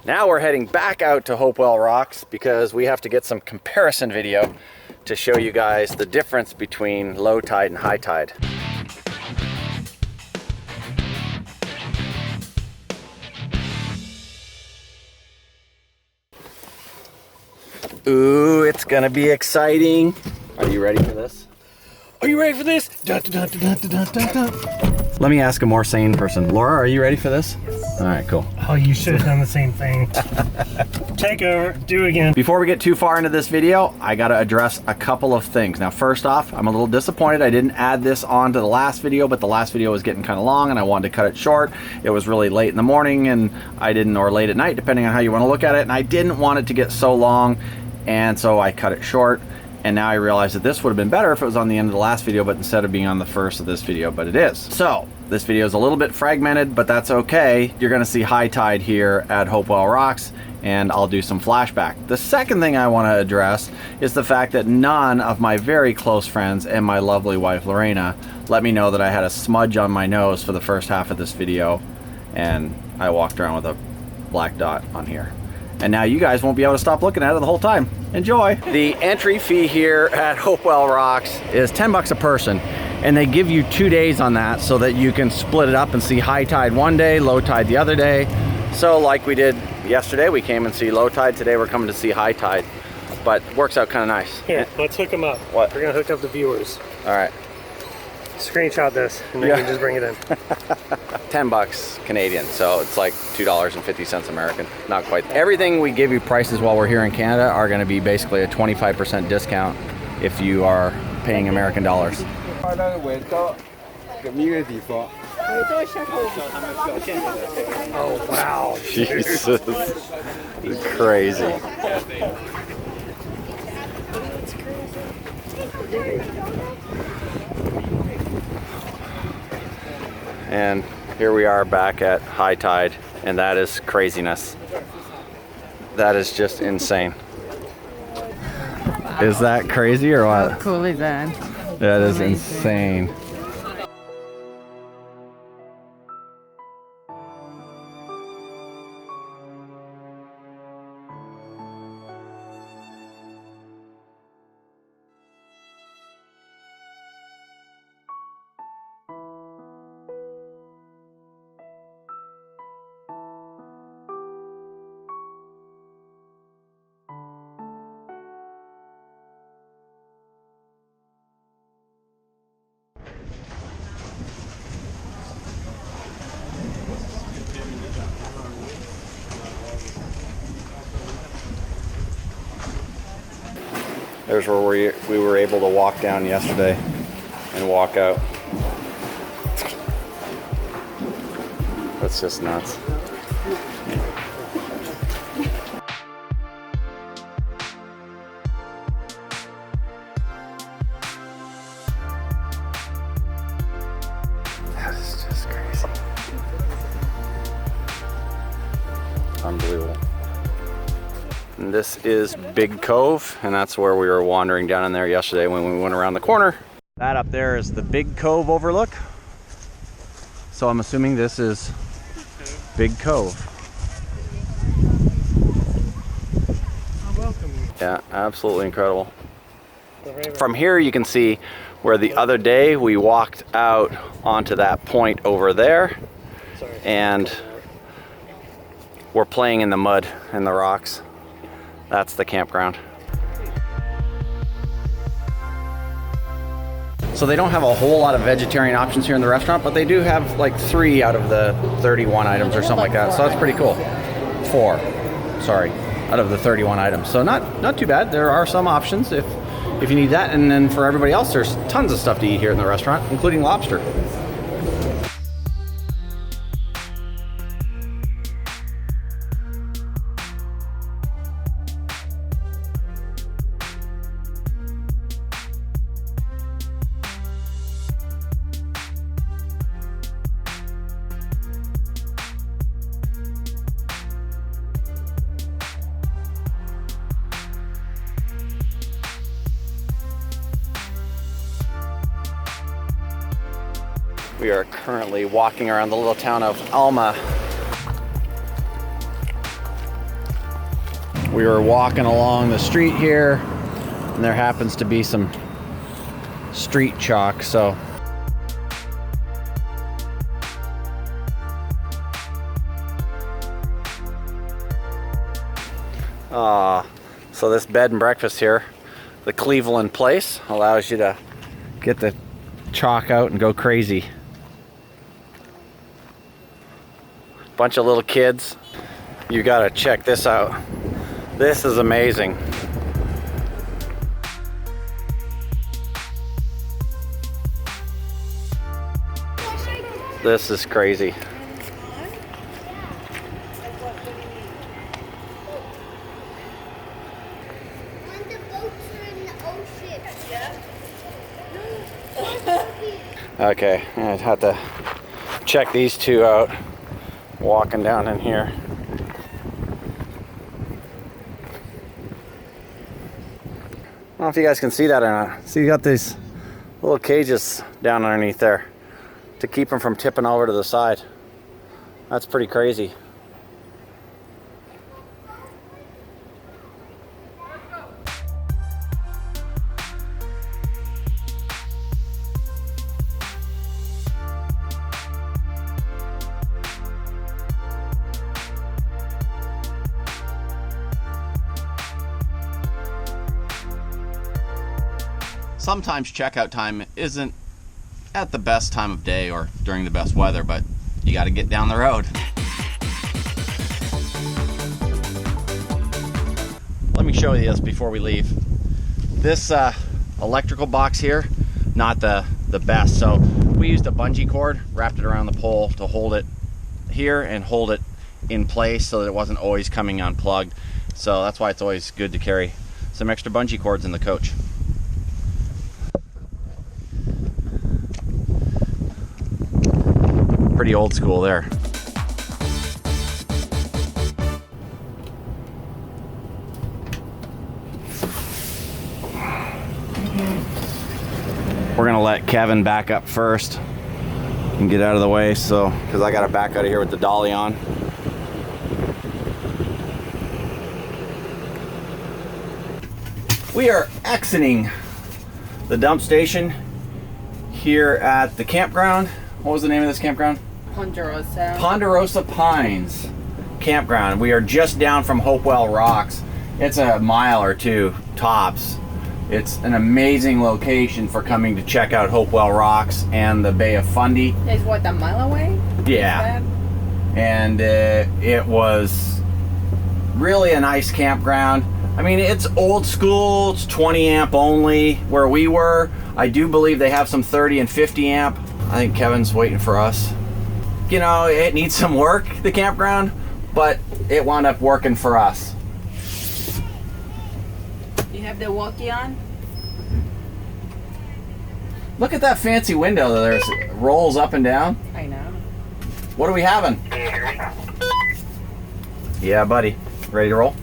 Now we're heading back out to Hopewell Rocks because we have to get some comparison video to show you guys the difference between low tide and high tide. Ooh, it's gonna be exciting. Are you ready for this? Are you ready for this? Dun, dun, dun, dun, dun, dun, dun. Let me ask a more sane person. Laura, are you ready for this? Yes. All right, cool. Oh, you should have done the same thing. Take over, do again. Before we get too far into this video, I gotta address a couple of things. Now, first off, I'm a little disappointed I didn't add this on to the last video, but the last video was getting kind of long and I wanted to cut it short. It was really late in the morning and I didn't, or late at night, depending on how you want to look at it, and I didn't want it to get so long, and so I cut it short. And now I realize that this would have been better if it was on the end of the last video, but instead of being on the first of this video, but it is. So this video is a little bit fragmented, but that's okay. You're gonna see high tide here at Hopewell Rocks, and I'll do some flashback. The second thing I wanna address is the fact that none of my very close friends and my lovely wife, Lorena, let me know that I had a smudge on my nose for the first half of this video, and I walked around with a black dot on here. And now you guys won't be able to stop looking at it the whole time. Enjoy. The entry fee here at Hopewell Rocks is 10 bucks a person, and they give you 2 days on that so that you can split it up and see high tide one day, low tide the other day. So like we did yesterday, we came and see low tide. Today we're coming to see high tide, but it works out kind of nice. Here, let's hook them up. What? We're gonna hook up the viewers. All right. Screenshot this and then you can just bring it in. 10 bucks Canadian, so it's like $2.50 American. Not quite. Everything we give you prices while we're here in Canada are going to be basically a 25% discount if you are paying American dollars. Oh wow. Jesus. It's crazy. And here we are back at high tide, and that is craziness. That is just insane. Is that crazy or what? How cool is that? That is Amazing. insane. There's where we were able to walk down yesterday and walk out. That's just nuts. That is just crazy. Unbelievable. And this is Big Cove, and that's where we were wandering down in there yesterday when we went around the corner. That up there is the Big Cove overlook. So I'm assuming this is Big Cove. I welcome you. Yeah, absolutely incredible. From here you can see where the other day we walked out onto that point over there, and we're playing in the mud and the rocks. That's the campground. So they don't have a whole lot of vegetarian options here in the restaurant, but they do have like 3 out of the 31 items or something like that. So that's pretty cool. 4, sorry, out of the 31 items. So not too bad. There are some options if you need that. And then for everybody else, there's tons of stuff to eat here in the restaurant, including lobster. We are currently walking around the little town of Alma. We were walking along the street here, and there happens to be some street chalk, so so this bed and breakfast here, the Cleveland Place, allows you to get the chalk out and go crazy. Bunch of little kids. You gotta check this out. This is amazing. This is crazy. Okay, I'd have to check these two out walking down in here. I don't know if you guys can see that or not. So you got these little cages down underneath there to keep them from tipping over to the side. That's pretty crazy. Sometimes checkout time isn't at the best time of day or during the best weather, but you got to get down the road. Let me show you this before we leave. This electrical box here, not the best. So we used a bungee cord, wrapped it around the pole to hold it here and hold it in place so that it wasn't always coming unplugged. So that's why it's always good to carry some extra bungee cords in the coach. Pretty old school there. We're gonna let Kevin back up first and get out of the way, so because I gotta back out of here with the dolly on. We are exiting the dump station here at the campground. What was the name of this campground? Ponderosa. Ponderosa Pines Campground. We are just down from Hopewell Rocks. It's a mile or two tops. It's an amazing location for coming to check out Hopewell Rocks and the Bay of Fundy. It's what, a mile away? Yeah. And it was really a nice campground. I mean, it's old school. It's 20 amp only where we were. I do believe they have some 30 and 50 amp. I think Kevin's waiting for us. You know, it needs some work, the campground, but it wound up working for us. You have the walkie on? Look at that fancy window that there's rolls up and down. I know. What are we having? Yeah, buddy. Ready to roll?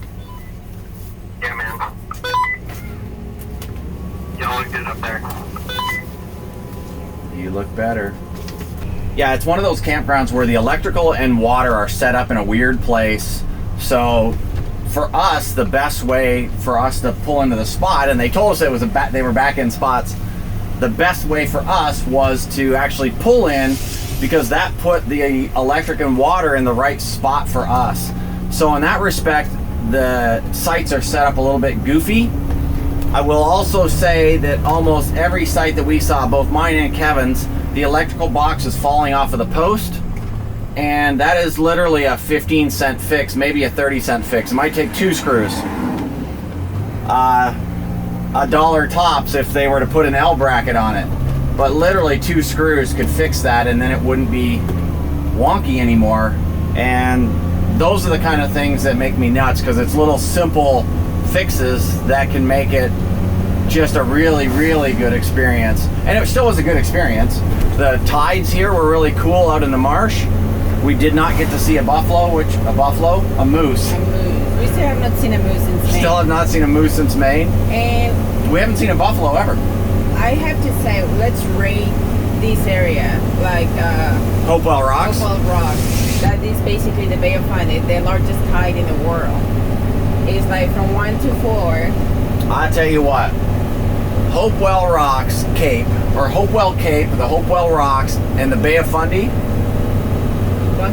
Yeah, man. Y'all look good up there. You look better. Yeah, it's one of those campgrounds where the electrical and water are set up in a weird place. So for us, the best way for us to pull into the spot, and they told us it was they were back end spots, the best way for us was to actually pull in, because that put the electric and water in the right spot for us. So in that respect, the sites are set up a little bit goofy. I will also say that almost every site that we saw, both mine and Kevin's, the electrical box is falling off of the post, and that is literally a 15-cent fix, maybe a 30-cent fix. It might take 2 screws. $1 tops if they were to put an L bracket on it. But literally 2 screws could fix that, and then it wouldn't be wonky anymore. And those are the kind of things that make me nuts, because it's little simple fixes that can make it just a really, really good experience. And it still was a good experience. The tides here were really cool out in the marsh. We did not get to see a buffalo, a moose. A moose. We still have not seen a moose since May. Still have not seen a moose since May. And we haven't seen a buffalo ever. I have to say, let's rate this area, like Hopewell Rocks. Hopewell Rocks. That is basically the Bay of Fundy, the largest tide in the world. is like from 1 to 4. I tell you what, Hopewell Rocks Cape, or Hopewell Cape, the Hopewell Rocks, and the Bay of Fundy,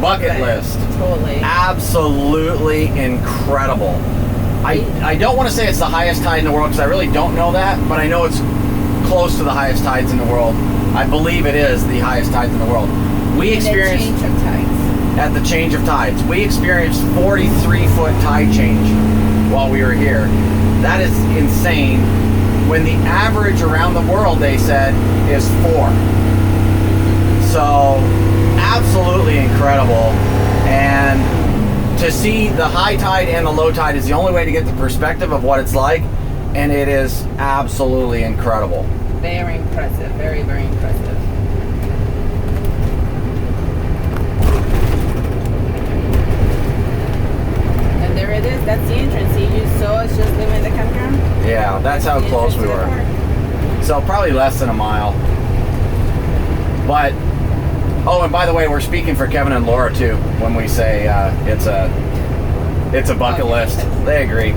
bucket list. Totally. Absolutely incredible. I don't want to say it's the highest tide in the world because I really don't know that, but I know it's close to the highest tides in the world. I believe it is the highest tides in the world. We experienced change of tides. at the change of tides. We experienced 43-foot tide change while we were here. That is insane. When the average around the world, they said, is 4. So absolutely incredible. And to see the high tide and the low tide is the only way to get the perspective of what it's like, and it is absolutely incredible. Very impressive. Very, very impressive. And there it is. That's the entrance. See, you saw us just leaving the campground? Yeah, that's how close we were. So probably less than a mile. But, oh, and by the way, we're speaking for Kevin and Laura too when we say it's a bucket list. They agree.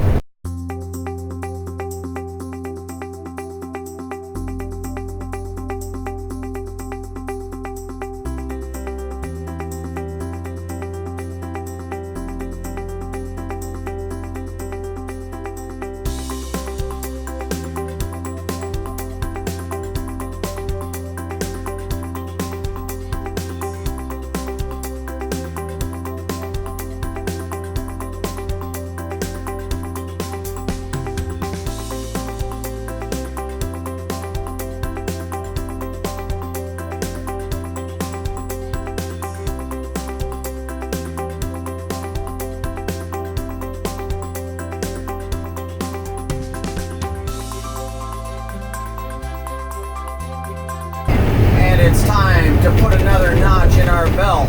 It's time to put another notch in our belt.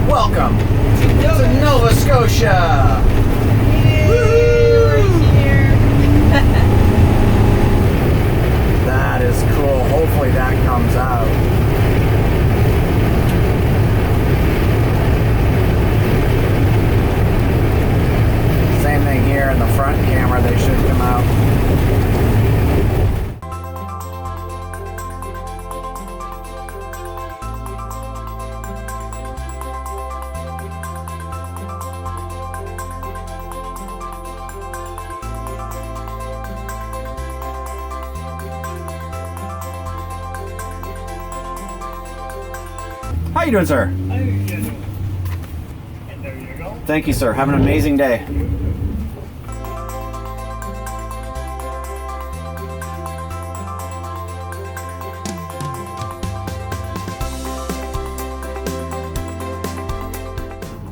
Welcome to Nova Scotia. We're here. That is cool. Hopefully that comes out. Same thing here in the front camera. They should come out. How you doing, sir? And there you go. Thank you, sir. Have an amazing day.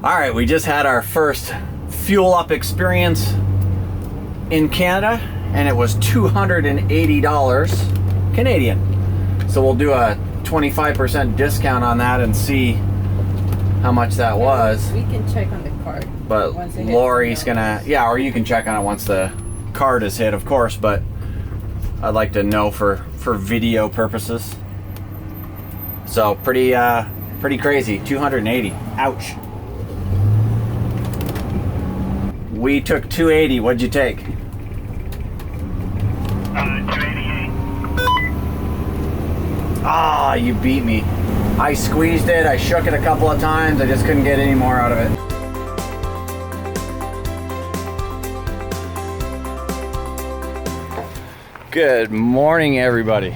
All right, we just had our first fuel up experience in Canada, and it was $280 Canadian. So we'll do a 25% discount on that and see how much that was. We can check on the card. But Lori's gonna, yeah, or you can check on it once the card is hit, of course, but I'd like to know for video purposes. So pretty crazy, 280, ouch. We took 280, what'd you take? 288. Ah, you beat me. I squeezed it, I shook it a couple of times, I just couldn't get any more out of it. Good morning, everybody.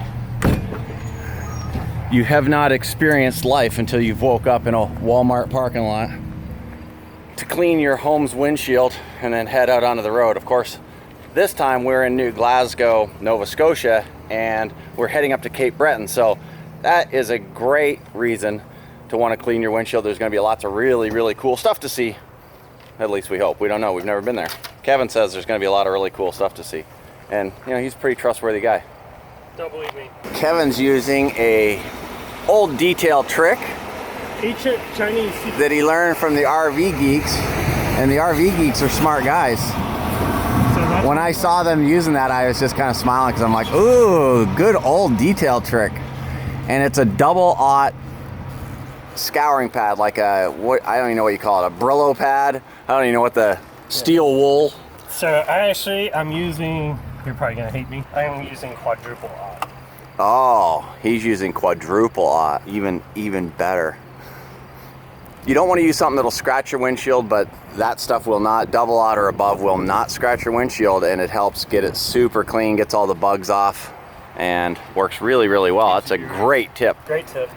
You have not experienced life until you've woke up in a Walmart parking lot to clean your home's windshield and then head out onto the road. Of course, this time we're in New Glasgow, Nova Scotia, and we're heading up to Cape Breton. So that is a great reason to want to clean your windshield. There's going to be lots of really, really cool stuff to see. At least we hope. We don't know. We've never been there. Kevin says there's going to be a lot of really cool stuff to see. And, you know, he's a pretty trustworthy guy. Don't believe me. Kevin's using a old detail trick Ancient Chinese. that he learned from the RVGeeks. And the RVGeeks are smart guys. When I saw them using that, I was just kind of smiling because I'm like, ooh, good old detail trick. And it's a double-aught scouring pad, like a, what, I don't even know what you call it, a Brillo pad. I don't even know what the steel wool. So I'm using, you're probably gonna hate me, I am using quadruple aught. Oh, he's using quadruple aught, even better. You don't want to use something that'll scratch your windshield, but that stuff will not. Double aught or above will not scratch your windshield, and it helps get it super clean, gets all the bugs off, and works really, really well. That's a great tip. Great tip.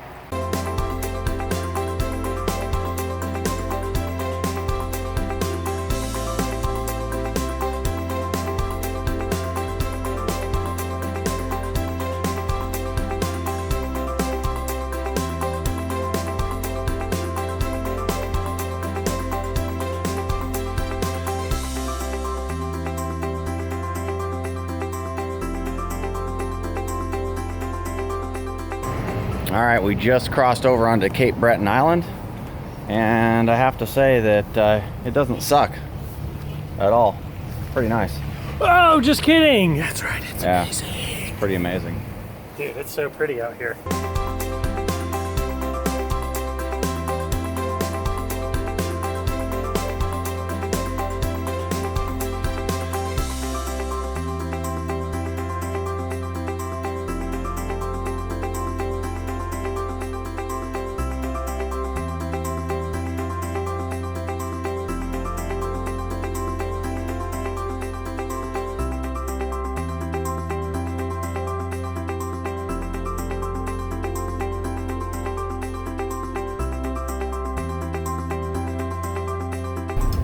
All right, we just crossed over onto Cape Breton Island, and I have to say that it doesn't suck at all. Pretty nice. Oh, just kidding. That's right, it's amazing. It's pretty amazing. Dude, it's so pretty out here.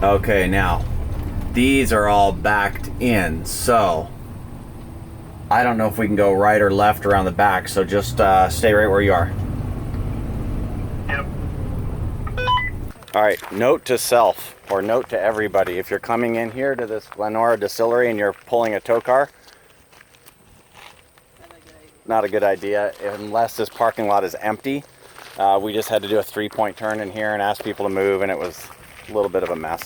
Okay, now these are all backed in, so I don't know if we can go right or left around the back, so just stay right where you are. Yep. All right, note to self, or note to everybody, if you're coming in here to this Glenora distillery and you're pulling a tow car, not a good idea unless this parking lot is empty. We just had to do a 3-point turn in here and ask people to move, and it was a little bit of a mess.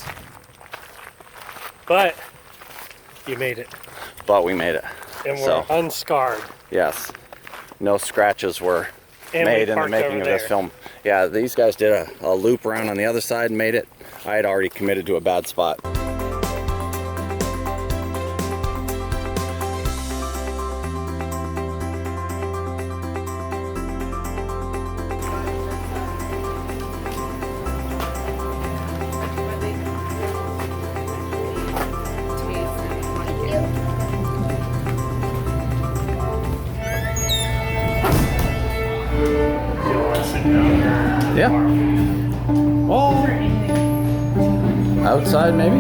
But you made it. But we made it. And we're unscarred. Yes. No scratches were And made we in the parked making over of this there. film. Yeah, these guys did a loop around on the other side and made it. I had already committed to a bad spot. Yeah. Oh. Outside, maybe?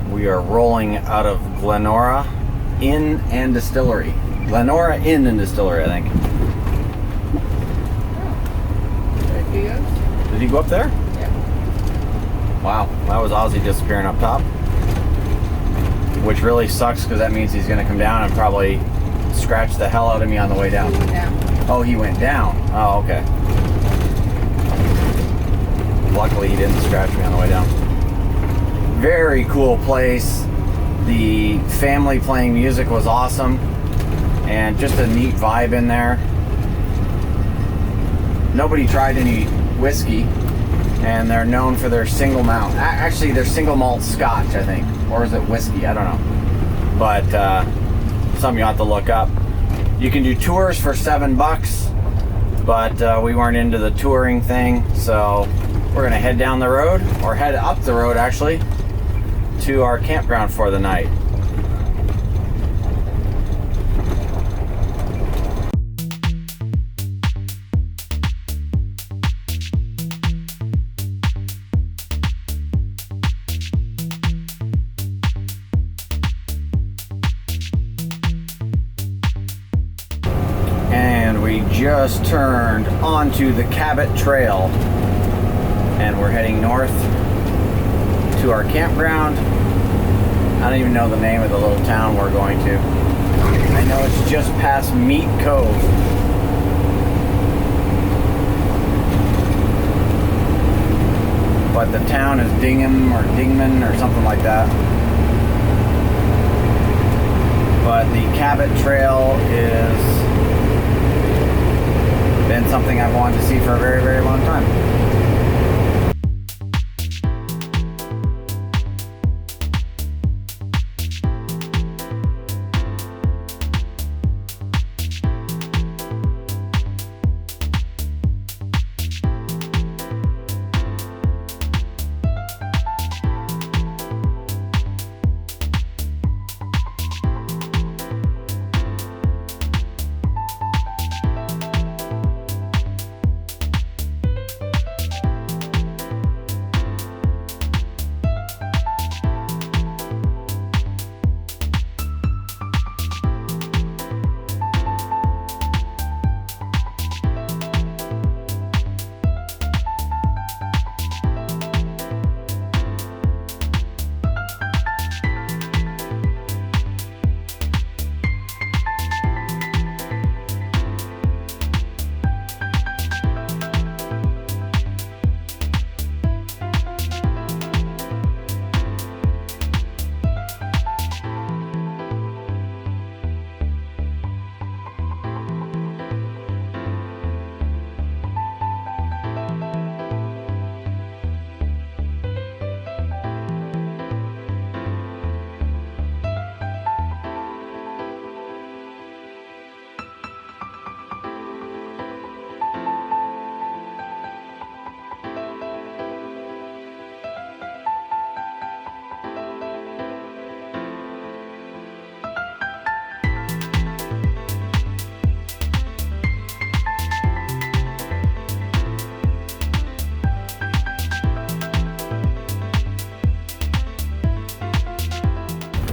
We are rolling out of Glenora Inn and Distillery. Glenora Inn and Distillery, I think. Did he go up there? Yeah. Wow, that was Ozzy disappearing up top. Which really sucks because that means he's going to come down and probably scratch the hell out of me on the way down. Oh, he went down. Oh, okay. Luckily he didn't scratch me on the way down. Very cool place. The family playing music was awesome, and just a neat vibe in there. Nobody tried any whiskey, And they're known for their single malt. Actually, they're single malt Scotch, I think. Or is it whiskey? I don't know. But something you'll have to look up. You can do tours for $7, but we weren't into the touring thing, so we're gonna head down the road, or head up the road actually, to our campground for the night. Just turned onto the Cabot Trail and we're heading north to our campground. I don't even know the name of the little town we're going to. I know it's just past Meat Cove. But the town is Dingham or Dingman or something like that. But the Cabot Trail is been something I've wanted to see for a very, very long time.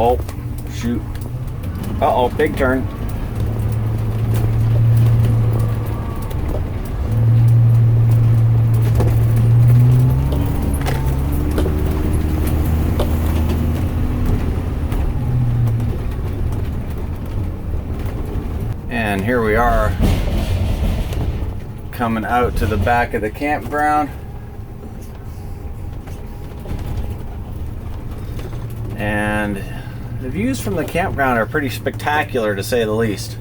Oh, shoot. Uh-oh, big turn. And here we are coming out to the back of the campground. And the views from the campground are pretty spectacular, to say the least.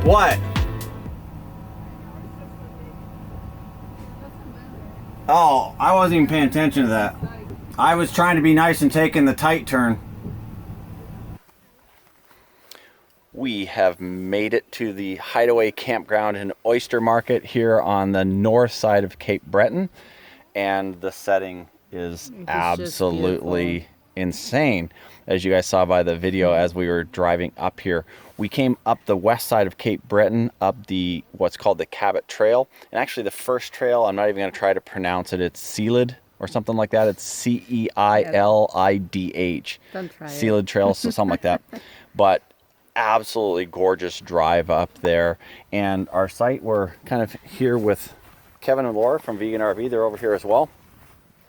What? Oh, I wasn't even paying attention to that. I was trying to be nice and taking the tight turn. We have made it to the Hideaway Campground and Oyster Market here on the north side of Cape Breton, and the setting is absolutely insane. As you guys saw by the video as we were driving up here, we came up the west side of Cape Breton, up the what's called the Cabot Trail, and actually the first trail, I'm not even going to try to pronounce it, it's Sealid or something like that. It's Ceilidh. Don't try Sealid Trail, so something like that. But absolutely gorgeous drive up there. And our site, we're kind of here with Kevin and Laura from Vegan RV. They're over here as well.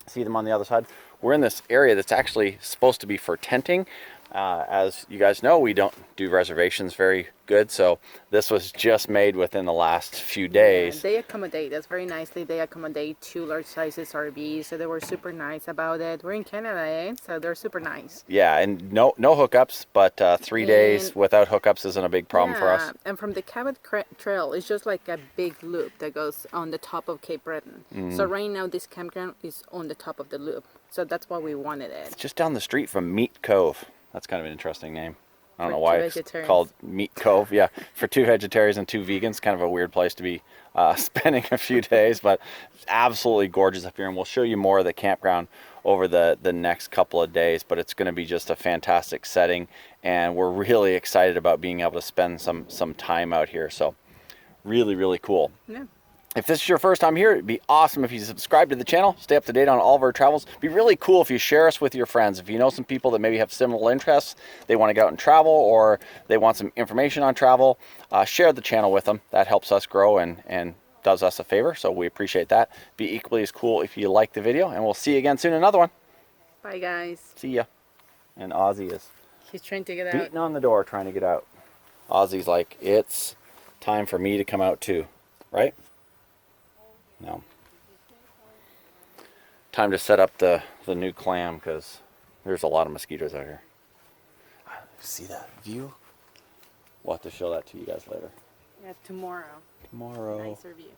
See them on the other side. We're in this area that's actually supposed to be for tenting, As you guys know, we don't do reservations very good, so this was just made within the last few days. Yeah, they accommodate us very nicely. They accommodate 2 large sizes RVs, so they were super nice about it. We're in Canada, eh? So they're super nice. Yeah, and no hookups, but 3 days without hookups isn't a big problem for us. And from the Cabot Trail, it's just like a big loop that goes on the top of Cape Breton. So right now, this campground is on the top of the loop. So that's why we wanted it. It's just down the street from Meat Cove. That's kind of an interesting name. I don't know why it's vegetarians. called Meat Cove. Yeah, for 2 vegetarians and 2 vegans, kind of a weird place to be spending a few days, but it's absolutely gorgeous up here, and we'll show you more of the campground over the next couple of days, but it's going to be just a fantastic setting, and we're really excited about being able to spend some time out here, so really cool. Yeah. If this is your first time here, it'd be awesome if you subscribe to the channel, stay up to date on all of our travels. It'd be really cool if you share us with your friends. If you know some people that maybe have similar interests, they want to get out and travel, or they want some information on travel, share the channel with them. That helps us grow and does us a favor, so we appreciate that. Be equally as cool if you like the video, and we'll see you again soon in another one. Bye, guys. See ya. And Ozzy is He's trying to get out. beating on the door trying to get out. Ozzy's like, it's time for me to come out too, right? No. Time to set up the new clam, because there's a lot of mosquitoes out here. See that view? We'll have to show that to you guys later. Yeah, tomorrow. Tomorrow. Nicer view.